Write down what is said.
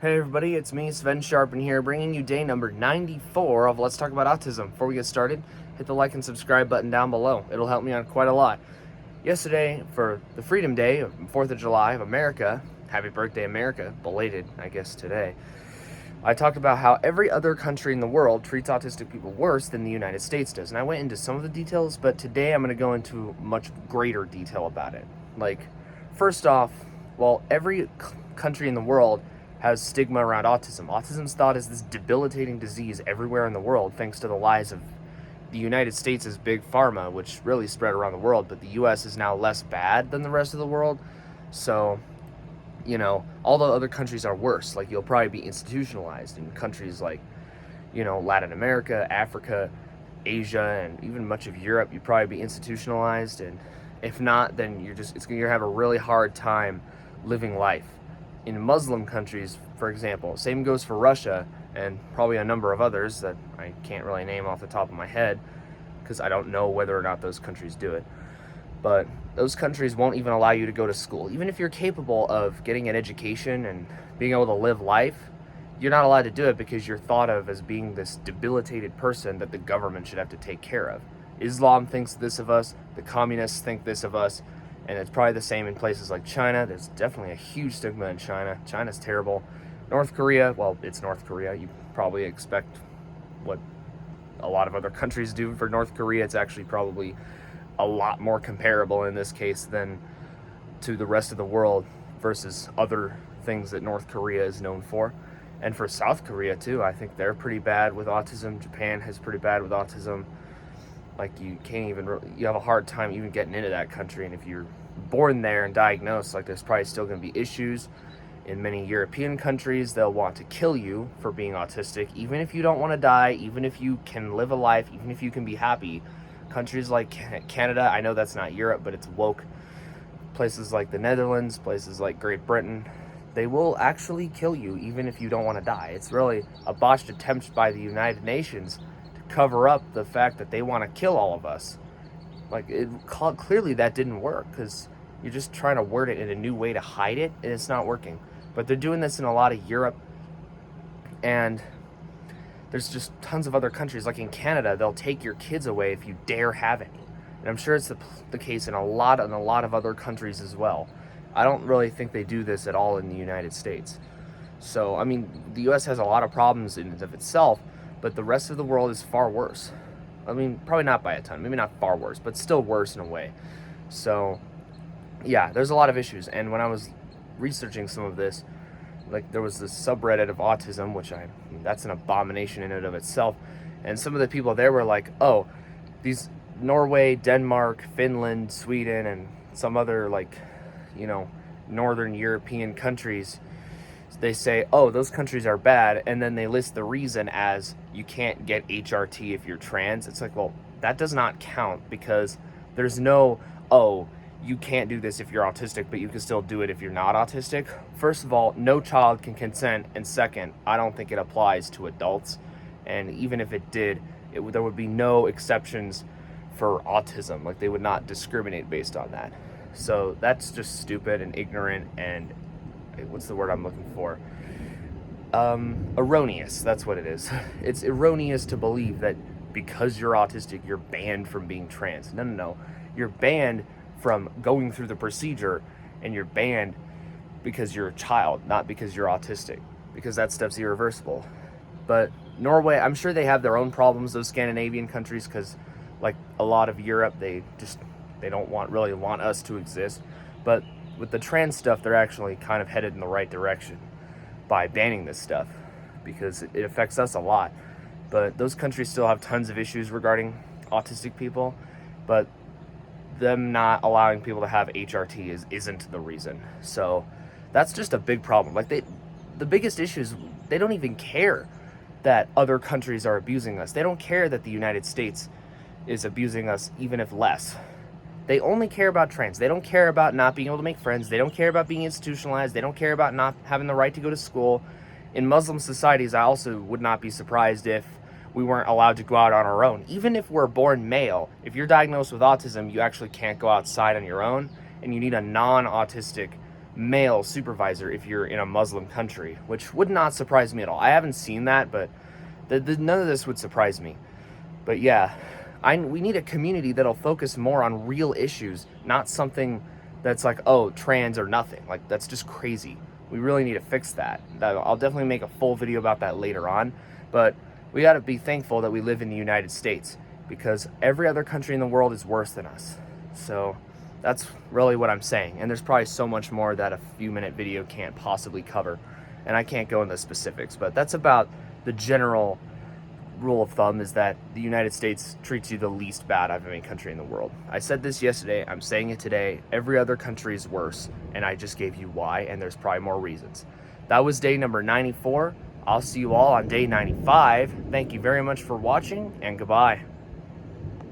Hey everybody, it's me, Sven Sharpen here, bringing you day number 94 of Let's Talk About Autism. Before we get started, hit the like and subscribe button down below. It'll help me out quite a lot. Yesterday, for the Freedom Day, 4th of July of America, happy birthday America, belated, I guess, today, I talked about how every other country in the world treats autistic people worse than the United States does. And I went into some of the details, but today I'm going to go into much greater detail about it. Like, first off, well, every country in the world has stigma around autism. Autism's thought is this debilitating disease everywhere in the world, thanks to the lies of the United States' as big pharma, which really spread around the world, but the US is now less bad than the rest of the world. So, all the other countries are worse. Like, you'll probably be institutionalized in countries like, Latin America, Africa, Asia, and even much of Europe. You'd probably be institutionalized, and if not, then you're going to have a really hard time living life. In Muslim countries, for example, same goes for Russia and probably a number of others that I can't really name off the top of my head because I don't know whether or not those countries do it. But those countries won't even allow you to go to school. Even if you're capable of getting an education and being able to live life, you're not allowed to do it because you're thought of as being this debilitated person that the government should have to take care of. Islam thinks this of us, the communists think this of us, and it's probably the same in places like China. There's definitely a huge stigma in China. China's terrible. North Korea, well, it's North Korea. You probably expect what a lot of other countries do for North Korea. It's actually probably a lot more comparable in this case than to the rest of the world versus other things that North Korea is known for. And for South Korea too, I think they're pretty bad with autism. Japan has pretty bad with autism. Like, you have a hard time even getting into that country. And if you're born there and diagnosed, like, there's probably still going to be issues. In many European countries, they'll want to kill you for being autistic, even if you don't want to die, even if you can live a life, even if you can be happy. Countries like Canada, I know that's not Europe, but it's woke. Places like the Netherlands, places like Great Britain, they will actually kill you even if you don't want to die. It's really a botched attempt by the United Nations to cover up the fact that they want to kill all of us. Like, clearly that didn't work because you're just trying to word it in a new way to hide it, and it's not working. But they're doing this in a lot of Europe, and there's just tons of other countries. Like in Canada, they'll take your kids away if you dare have any. And I'm sure it's the case in a lot of other countries as well. I don't really think they do this at all in the United States. So, I mean, the US has a lot of problems in and of itself, but the rest of the world is far worse. I mean, probably not by a ton, maybe not far worse, but still worse in a way. So, yeah, there's a lot of issues. And when I was researching some of this, like, there was this subreddit of autism, which that's an abomination in and of itself. And some of the people there were like, oh, these Norway, Denmark, Finland, Sweden, and some other, like, Northern European countries, they say, oh, those countries are bad, and then they list the reason as you can't get HRT if you're trans. It's like, well, that does not count because there's no, oh, you can't do this if you're autistic, but you can still do it if you're not autistic. First of all, no child can consent, and second, I don't think it applies to adults, and even if it did, there would be no exceptions for autism. Like, they would not discriminate based on that. So that's just stupid and ignorant and what's the word I'm looking for? Erroneous. That's what it is. It's erroneous to believe that because you're autistic, you're banned from being trans. No. You're banned from going through the procedure, and you're banned because you're a child, not because you're autistic, because that stuff's irreversible. But Norway, I'm sure they have their own problems, those Scandinavian countries, because like a lot of Europe, they don't really want us to exist. But with the trans stuff, they're actually kind of headed in the right direction by banning this stuff because it affects us a lot. But those countries still have tons of issues regarding autistic people, but them not allowing people to have HRT isn't the reason. So that's just a big problem. Like, the biggest issue is they don't even care that other countries are abusing us. They don't care that the United States is abusing us, even if less. They only care about trans. They don't care about not being able to make friends. They don't care about being institutionalized. They don't care about not having the right to go to school. In Muslim societies, I also would not be surprised if we weren't allowed to go out on our own. Even if we're born male, if you're diagnosed with autism, you actually can't go outside on your own, and you need a non-autistic male supervisor if you're in a Muslim country, which would not surprise me at all. I haven't seen that, but none of this would surprise me. But yeah, we need a community that'll focus more on real issues, not something that's like, oh, trans or nothing. Like, that's just crazy. We really need to fix that. I'll definitely make a full video about that later on, but we got to be thankful that we live in the United States, because every other country in the world is worse than us. So that's really what I'm saying. And there's probably so much more that a few-minute video can't possibly cover, and I can't go into specifics, but that's about the general rule of thumb, is that the United States treats you the least bad out of any country in the world. I said this yesterday, I'm saying it today, every other country is worse, and I just gave you why, and there's probably more reasons. That was day number 94. I'll see you all on day 95. Thank you very much for watching, and goodbye.